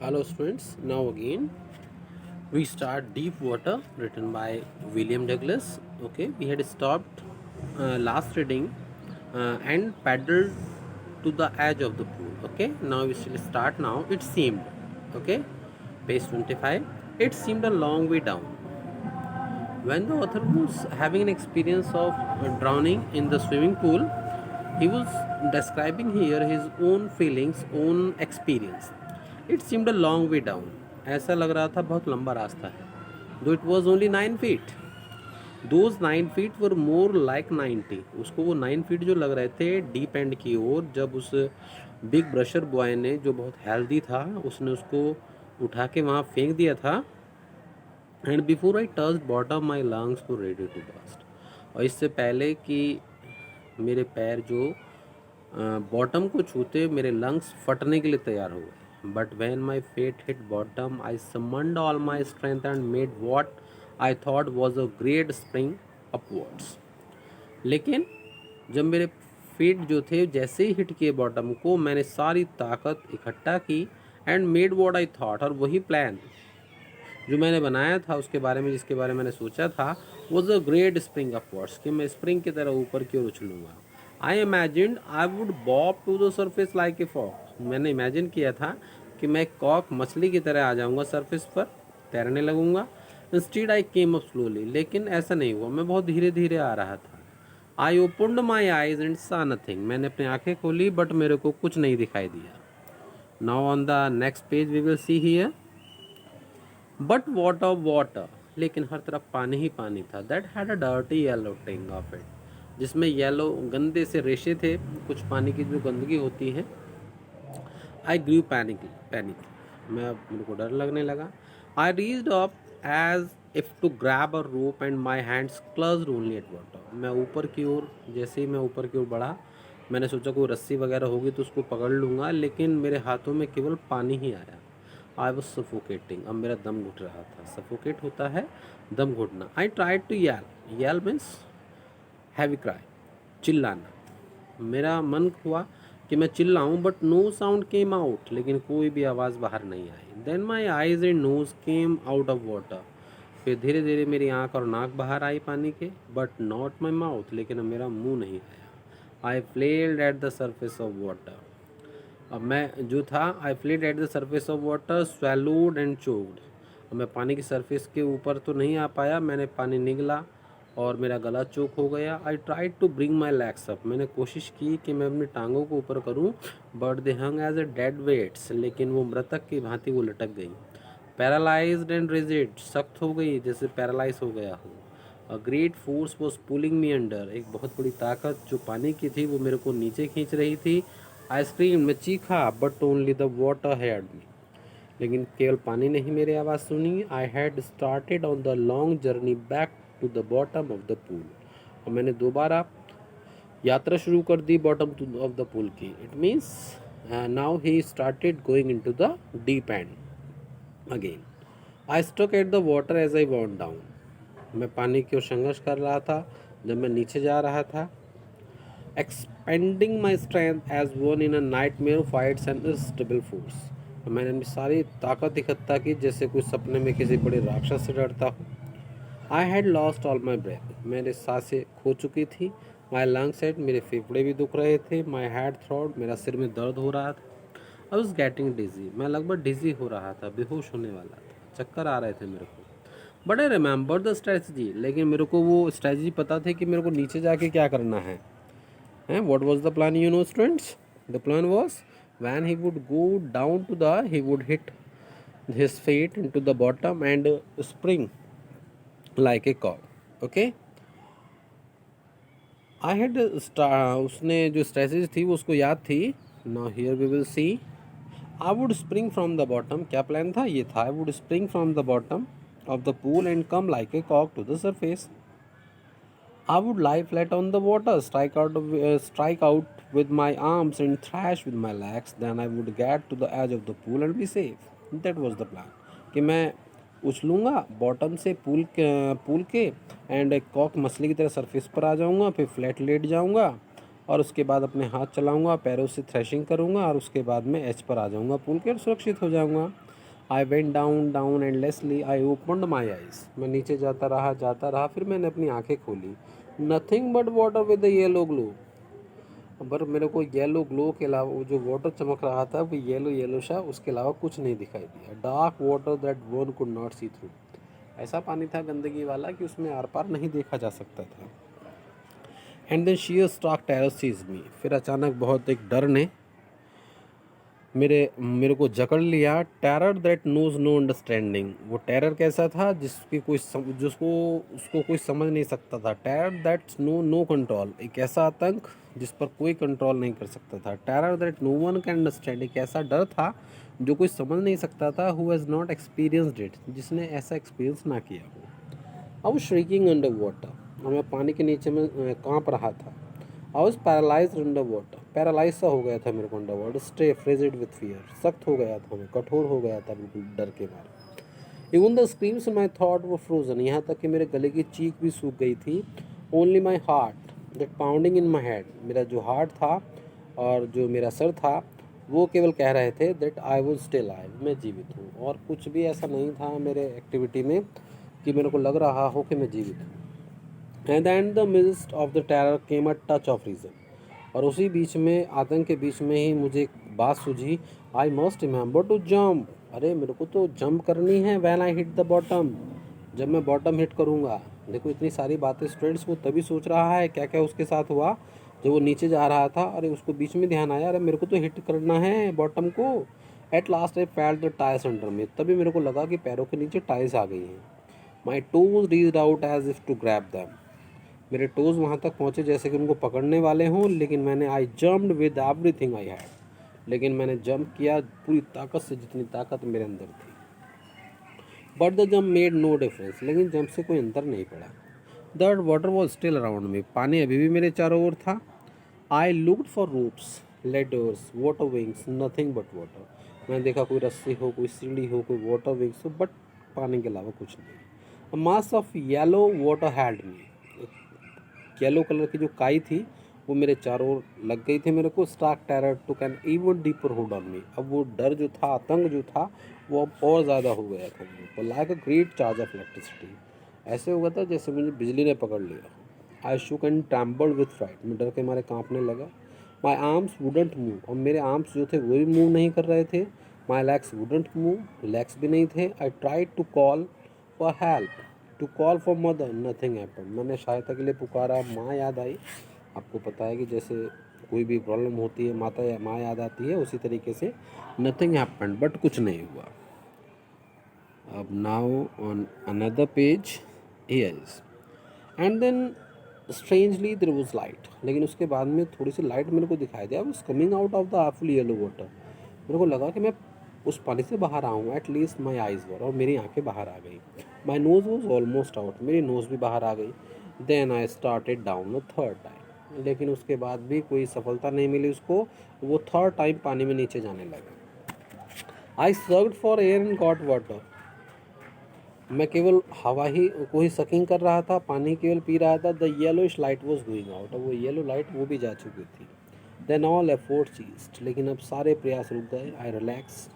Hello students, now again we start Deep Water written by William Douglas. Okay, we had stopped last reading and paddled to the edge of the pool. Okay, now we shall start now. It seemed, okay, page 25, it seemed a long way down. When the author was having an experience of drowning in the swimming pool, he was describing here his own feelings, own experience. It seemed a long way down. ऐसा लग रहा था बहुत लंबा रास्ता है. Though it was only 9 feet. Those 9 feet were more like 90. उसको वो 9 feet जो लग रहे थे डीप एंड की ओर, जब उस बिग ब्रशर बॉय ने जो बहुत हेल्दी था उसने उसको उठा के वहाँ फेंक दिया था. And before I touch bottom my lungs were ready to burst. और इससे पहले कि मेरे पैर जो बॉटम को छूते मेरे लंग्स फटने के लिए तैयार हो गए. But when my feet hit bottom I summoned all my strength and made what I thought was a great spring upwards. लेकिन जब मेरे फीट जो थे जैसे ही हिट किए बॉटम को, मैंने सारी ताकत इकट्ठा की and made what I thought, और वही प्लान जो मैंने बनाया था उसके बारे में, जिसके बारे में मैंने सोचा था, was a great spring upwards, कि मैं स्प्रिंग की तरह ऊपर की ओर उछलूंगा. I imagined I would bob to the surface like a फॉक. मैंने इमेजिन किया था कि मैं कॉक मछली की तरह आ जाऊंगा सरफेस पर, तैरने लगूंगा. इंस्टीड आई केम अप स्लोली. लेकिन ऐसा नहीं हुआ, मैं बहुत धीरे धीरे आ रहा था. I opened my eyes and सा नथिंग. मैंने अपनी आंखें खोली बट मेरे को कुछ नहीं दिखाई दिया. Now on the next page we will see here, but what of water. लेकिन हर तरफ पानी ही पानी था. That had a dirty yellow tinge of it. जिसमें येलो गंदे से रेशे थे, कुछ पानी की जो गंदगी होती है. I grew panic. मेरे को डर लगने लगा. I reached up as if to grab a rope and my hands closed only at water. मैं ऊपर की ओर, जैसे ही मैं ऊपर की ओर बढ़ा, मैंने सोचा कोई रस्सी वगैरह होगी तो उसको पकड़ लूँगा, लेकिन मेरे हाथों में केवल पानी ही आया. I was suffocating. अब मेरा दम घुट रहा था. सफोकेट होता है दम घुटना. I tried to yell means heavy cry, चिल्लाना. मेरा मन हुआ कि मैं चिल्लाऊं, but no sound came out. लेकिन कोई भी आवाज़ बाहर नहीं आई. Then my eyes and nose came out of water. फिर धीरे धीरे मेरी आँख और नाक बाहर आई पानी के, बट नॉट माई माउथ. लेकिन अब मेरा मुंह नहीं आया. I flailed at the surface of water. अब मैं जो था, I flailed at the surface of water, swallowed and choked. अब मैं पानी की सरफेस के ऊपर तो नहीं आ पाया. मैंने पानी निगला और मेरा गला चोक हो गया. I tried to bring my legs up. मैंने कोशिश की कि मैं अपनी टांगों को ऊपर करूं, but they hung as a dead weights. लेकिन वो मृतक की भांति वो लटक गई. Paralysed and rigid. सख्त हो गई, जैसे पैरालाइज हो गया हो. A great force was pulling me under. एक बहुत बड़ी ताकत जो पानी की थी वो मेरे को नीचे खींच रही थी. I scream. मैं चीखा, but only the water heard me. लेकिन केवल पानी ने ही मेरी आवाज़ सुनी. I had started on the long journey back to the bottom of the pool. और मैंने दोबारा यात्रा शुरू कर दी बॉटम ऑफ द पूल की. It means now he started going into the deep end again. I stuck at the water as I went down. मैं पानी की ओर संघर्ष कर रहा था जब मैं नीचे जा रहा था. Expending my strength as one in a nightmare fights and stable force. मैंने अपनी सारी ताकत इकट्ठा की जैसे कोई सपने में किसी बड़े राक्षस से डरता हो. I had lost all my breath. मेरे सांसें खो चुकी थी. My lungs ached. मेरे फेफड़े भी दुख रहे थे. My head throbbed. मेरा सिर में दर्द हो रहा था. I was getting dizzy. मैं लगभग डिजी हो रहा था, बेहोश होने वाला था. चक्कर आ रहे थे मेरे को. But I remember the strategy. लेकिन मेरे को वो स्ट्रेटजी पता थे कि मेरे को नीचे जाके क्या करना है. What was the plan, you know, students? The plan was, when he would go down to the, he would hit his feet into the bottom and spring like a cock. Okay? I had उसने जो strategy थी वो उसको याद थी. Now here we will see. I would spring from the bottom. क्या plan था? ये था, I would spring from the bottom of the pool and come like a cock to the surface. I would lie flat on the water, strike out with my arms and thrash with my legs. Then I would get to the edge of the pool and be safe. That was the plan. कि मैं उछलूँगा bottom से pool के and एक Kock मछली की तरह surface पर आ जाऊँगा. फिर फ्लैट लेट जाऊँगा और उसके बाद अपने हाथ चलाऊँगा, पैरों से थ्रैशिंग करूँगा और उसके बाद मैं एज पर आ जाऊँगा पूल के और सुरक्षित हो जाऊँगा. I went down down endlessly, I opened my eyes, मैं नीचे जाता रहा, फिर मैंने अपनी आंखें खोली। Nothing but water with the yellow glow, पर मेरे को येलो ग्लो के अलावा वो जो वाटर चमक रहा था वो येलो येलो सा, उसके अलावा कुछ नहीं दिखाई दिया। Dark water that one could not see through, ऐसा पानी था गंदगी वाला कि उसमें आर पार नहीं देखा जा सकता था। And then sheer stark terror seized me, फिर अचानक बहुत एक डर ने मेरे को जकड़ लिया। Terror that knows no understanding, वो टेरर कैसा था जिसकी जिसको उसको कोई समझ नहीं सकता था। टेरर दैट नो कंट्रोल, एक ऐसा आतंक जिस पर कोई कंट्रोल नहीं कर सकता था। Terror that no one can understand, एक ऐसा डर था जो कोई समझ नहीं सकता था। Who has not experienced it, जिसने ऐसा एक्सपीरियंस ना किया हो। I was shrieking under water, और मैं पानी के नीचे में कांप रहा था। I was paralyse under water, paralyse सा हो गया था मेरे को under water. Stay frozen with fear, सख्त हो गया था मैं, कठोर हो गया था बिल्कुल डर के मारे। Even the screams my thought वो फ्रोजन, यहाँ तक कि मेरे गले की चीख भी सूख गई थी। Only my heart that pounding in my head, मेरा जो हार्ट था और जो मेरा सर था वो केवल कह रहे थे that I was still live, मैं जीवित हूँ। और कुछ भी ऐसा नहीं था मेरे एक्टिविटी में कि मेरे को लग रहा हो कि मैं जीवित हूँ। And the mist of the terror came a touch of reason, और उसी बीच में, आतंक के बीच में ही मुझे एक बात सूझी। I must remember to jump, अरे मेरे को तो जंप करनी है। When I hit the bottom, जब मैं बॉटम हिट करूँगा। देखो इतनी सारी बातें स्टूडेंट्स वो तभी सोच रहा है क्या क्या उसके साथ हुआ जब वो नीचे जा रहा था। अरे उसको बीच में ध्यान आया, अरे मेरे को तो हिट करना है बॉटम को। At last I felt the tiles under मी, तभी मेरे को लगा कि पैरों के नीचे टाइल्स आ गई हैं। My toes reached out as if to grab them, मेरे टोज़ वहाँ तक पहुँचे जैसे कि उनको पकड़ने वाले हों, लेकिन मैंने आई jumped with everything I had, लेकिन मैंने जंप किया पूरी ताकत से, जितनी ताकत मेरे अंदर थी। But the jump made no difference, लेकिन जंप से कोई अंतर नहीं पड़ा। That water was still around me, पानी अभी भी मेरे चारों ओर था। I looked for ropes, ladders, water wings, nothing but water, मैंने देखा कोई रस्सी हो, कोई सीढ़ी हो, कोई वाटर विंग्स हो, बट पानी के अलावा कुछ नहीं। A mass of yellow water held me, yellow colour की जो काई थी वो मेरे चारों ओर लग गई थी मेरे को। Stark terror took an even deeper hold on me, अब वो डर जो था, आतंक जो था, वो अब और ज़्यादा हो गया था मेरे ऊपर। Like a great charge of electricity, ऐसे हुआ था जैसे मुझे बिजली ने पकड़ लिया। आई शुक एंड ट्रैम्बल्ड विथ फ्राइट, मैं डर के मारे कांपने लगा। माई आर्म्स वुडंट मूव, और मेरे आर्म्स जो थे वो भी मूव नहीं कर रहे थे। My legs wouldn't move, legs भी नहीं थे। I tried to call for help, to call for mother, nothing happened, मैंने सहायता के लिए पुकारा, माँ याद आई। आपको पता है कि जैसे कोई भी प्रॉब्लम होती है माता या माँ याद आती है, उसी तरीके से नथिंग हैपेंड, बट कुछ नहीं हुआ। अब now on another page is, and then strangely there was light, लेकिन उसके बाद में थोड़ी सी लाइट मेरे को दिखाई दिया। Was coming out of the full yellow water, मेरे को लगा कि मैं उस पानी से बाहर आऊँ। At least my eyes were, और मेरी आंखें बाहर आ गई। My nose was almost out, मेरी नोज़ भी बाहर आ गई। Then I started down the third time, लेकिन उसके बाद भी कोई सफलता नहीं मिली उसको, वो थर्ड टाइम पानी में नीचे जाने लगा। I served for air and got water, मैं केवल हवा ही को ही सकिंग कर रहा था, पानी केवल पी रहा था। The yellowish light was going out, और वो येलो लाइट वो भी जा चुकी थी। देन ऑल एफोर्ट चीज, लेकिन अब सारे प्रयास रुक गए। आई रिलैक्स,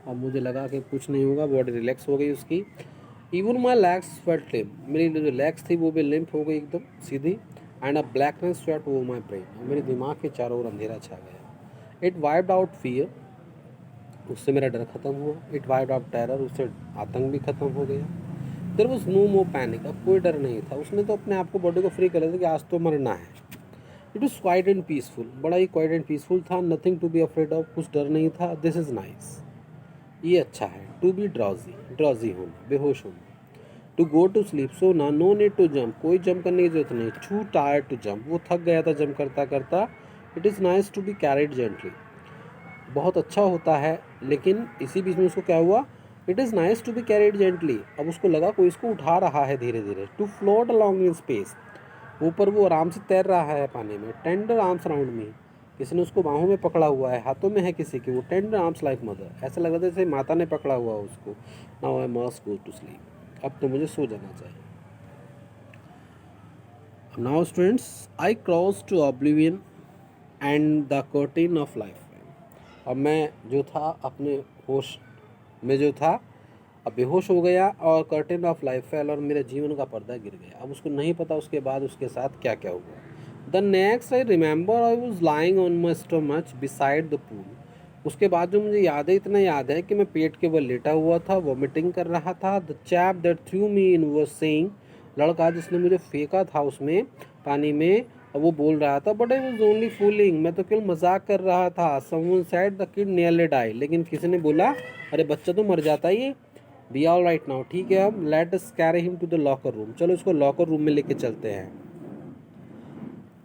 अब मुझे लगा कि कुछ नहीं होगा, बॉडी रिलैक्स हो गई उसकी। Even my legs felt limp, मेरी जो लेग्स थी वो भी लिम्प हो गई एकदम सीधी। And a blackness swept over my brain, मेरे दिमाग के चारों ओर अंधेरा छा गया। इट वाइप्ड आउट फियर, उससे मेरा डर खत्म हुआ। इट वाइप्ड आउट टेरर, उससे आतंक भी खत्म हो गया। There was no more panic, अब कोई डर नहीं था। उसने तो अपने आप को, बॉडी को फ्री कर लिया था कि आज तो मरना है। It was quiet and peaceful, बड़ा ही क्वाइट एंड पीसफुल था। Nothing to be afraid of, कुछ डर नहीं था। दिस इज़ नाइस, ये अच्छा है। टू बी ड्रॉजी, ड्रॉजी होना, बेहोश होना। टू गो टू स्लीप, सोना। नो नीड टू जंप, कोई जंप करने की जरूरत नहीं। टू टायर्ड टू जंप, वो थक गया था जंप करता करता। It is nice to be carried gently, बहुत अच्छा होता है। लेकिन इसी बीच में उसको क्या हुआ, it is nice to be carried gently, अब उसको लगा कोई इसको उठा रहा है धीरे धीरे। To float along in space, ऊपर वो आराम से तैर रहा है पानी में। टेंडर आर्म्स अराउंड मी, किसी ने उसको बाहों में पकड़ा हुआ है, हाथों में है किसी के वो। टेंडर आर्म्स लाइक मदर, ऐसा लग रहा था जैसे माता ने पकड़ा हुआ उसको। Now I must go to sleep, अब तो मुझे सो जाना चाहिए। Now students, I cross to oblivion and the curtain of life, अब मैं जो था अपने होश में जो था अब बेहोश हो गया और कर्टेन ऑफ लाइफ फेल और मेरे जीवन का पर्दा गिर गया। अब उसको नहीं पता उसके बाद उसके साथ क्या क्या हुआ। The next I remember I was lying on my stomach beside the pool. उसके बाद जो मुझे याद है, इतना याद है कि मैं पेट के बल लेटा हुआ था, वॉमिटिंग कर रहा था। The chap that through me in was saying, लड़का जिसने मुझे फेंका था उसमें पानी में, और वो बोल रहा था but I was only fooling, मैं तो केवल मजाक कर रहा था। Someone said the kid nearly die, लेकिन किसी ने बोला अरे बच्चा तो मर जाता ही। बी ऑल राइट नाउ, ठीक है, अब let us carry him to the locker room, चलो इसको लॉकर रूम में लेके चलते हैं।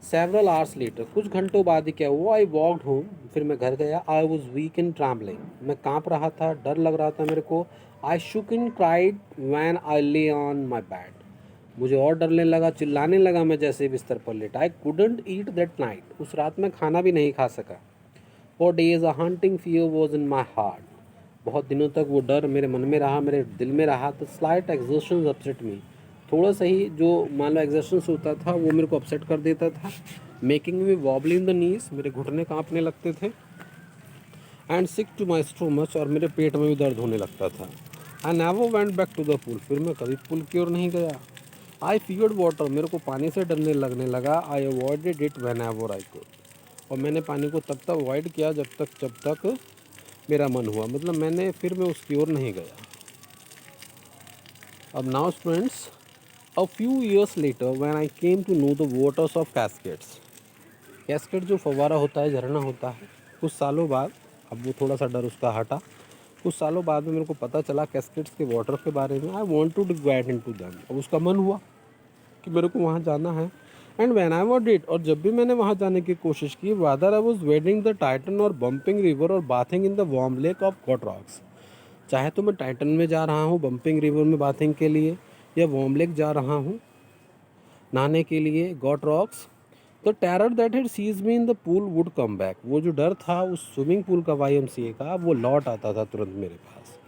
सेवरल आवर्स लेटर, कुछ घंटों बाद ही क्या हुआ, आई वॉकड होम, फिर मैं घर गया। I was weak in trembling, मैं काँप रहा था, डर लग रहा था मेरे को। आई शुक इन क्राइड वैन आई ले ऑन माई बेड, मुझे और डरने लगा, चिल्लाने लगा मैं जैसे बिस्तर पर लेटा। I couldn't eat that night, उस रात में खाना भी नहीं खा सका। For days a hunting fear was in my heart, बहुत दिनों तक वो डर मेरे मन में रहा, मेरे दिल में रहा। द स्लाइट एक्सर्शंस अपसेट मी, थोड़ा सा ही जो मान लो एक्सर्शंस होता था वो मेरे को अपसेट कर देता था। Making me wobble in the knees, मेरे घुटने कांपने लगते थे। And sick to my stomach, और मेरे पेट में भी दर्द होने लगता था। I never went back to the pool, फिर मैं कभी पुल की ओर नहीं गया। आई फियर्ड वाटर, मेरे को पानी से डरने लगने लगा। I avoided it whenever I could, और मैंने पानी को तब तक अवॉइड किया जब तक मेरा मन हुआ, मतलब फिर मैं उसकी ओर नहीं गया। अब now students, a few years later when I came to know the waters of cascades, cascade जो फव्वारा होता है, झरना होता है, कुछ सालों बाद, अब वो थोड़ा सा डर उसका हटा, कुछ सालों बाद में मेरे को पता चला कैस्केड्स के वाटर के बारे में। I want to get in to them, अब उसका मन हुआ कि मेरे को वहाँ जाना है। And when I was did, और जब भी मैंने वहाँ जाने की कोशिश की, whether I was wedding the Titan और बम्पिंग रिवर और bathing in the warm lake of got rocks, चाहे तो मैं टाइटन में जा रहा हूँ बम्पिंग रिवर में बाथिंग के लिए, या वार्म लेक जा रहा हूँ नहाने के लिए got rocks, the terror that had sees me in the pool would come back, वो जो डर था उस स्विमिंग पूल का YMCA का, वो लौट आता था तुरंत मेरे पास।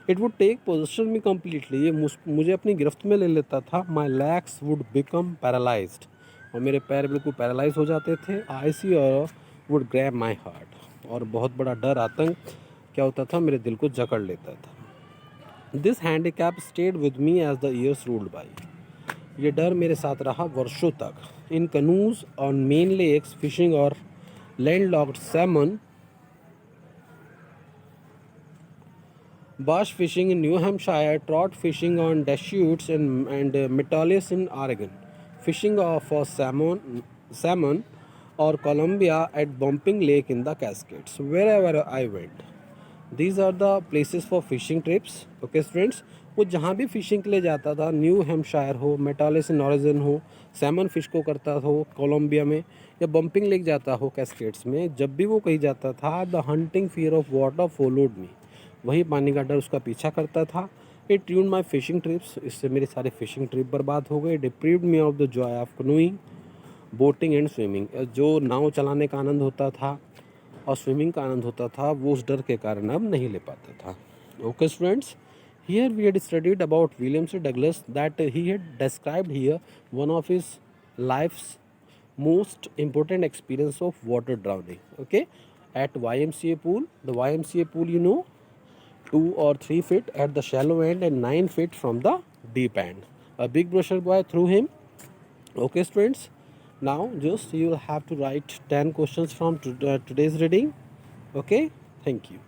It would take position me completely, ये मुझे अपनी गिरफ्त में ले लेता था। My legs would become paralysed, और मेरे पैर बिल्कुल पैरालाइज हो जाते थे। आई सी और वुड ग्रैब माई हार्ट, और बहुत बड़ा डर आतंक क्या होता था, मेरे दिल को जकड़ लेता था। This handicap stayed with me as the years rolled by, ये डर मेरे साथ रहा वर्षों तक। In canoes on Maine lakes fishing और landlocked salmon, bass fishing in New Hampshire, trout fishing on Deschutes and Metolius in Oregon, fishing for salmon or Columbia at Bumping Lake in the Cascades. Wherever I went, these are the places for fishing trips. Okay friends, वो जहाँ भी fishing के लिए जाता था, new Hampshire हो, मेटालिस in origin हो, Simon fish को करता हो कोलंबिया में, या बम्पिंग लेक जाता हो कैस्केड्स में, जब भी वो कहीं जाता था, the haunting fear of water followed me, वही पानी का डर उसका पीछा करता था। It tune my fishing trips, इससे मेरी सारी फिशिंग ट्रिप बर्बाद हो गई। Deprived me of the joy of canoeing, boating and swimming, जो नाव चलाने का आनंद होता था और स्विमिंग का आनंद होता था, वो उस डर के कारण अब नहीं ले पाता था। Okay students, here we had studied about William C Douglas, that he had described here one of his life's most important experience of water drowning. Okay, at YMCA pool, the YMCA pool, 2 or 3 feet at the shallow end and 9 feet from the deep end. A big brusher boy threw him. Okay students, now just you will have to write 10 questions from today's reading. Okay, thank you.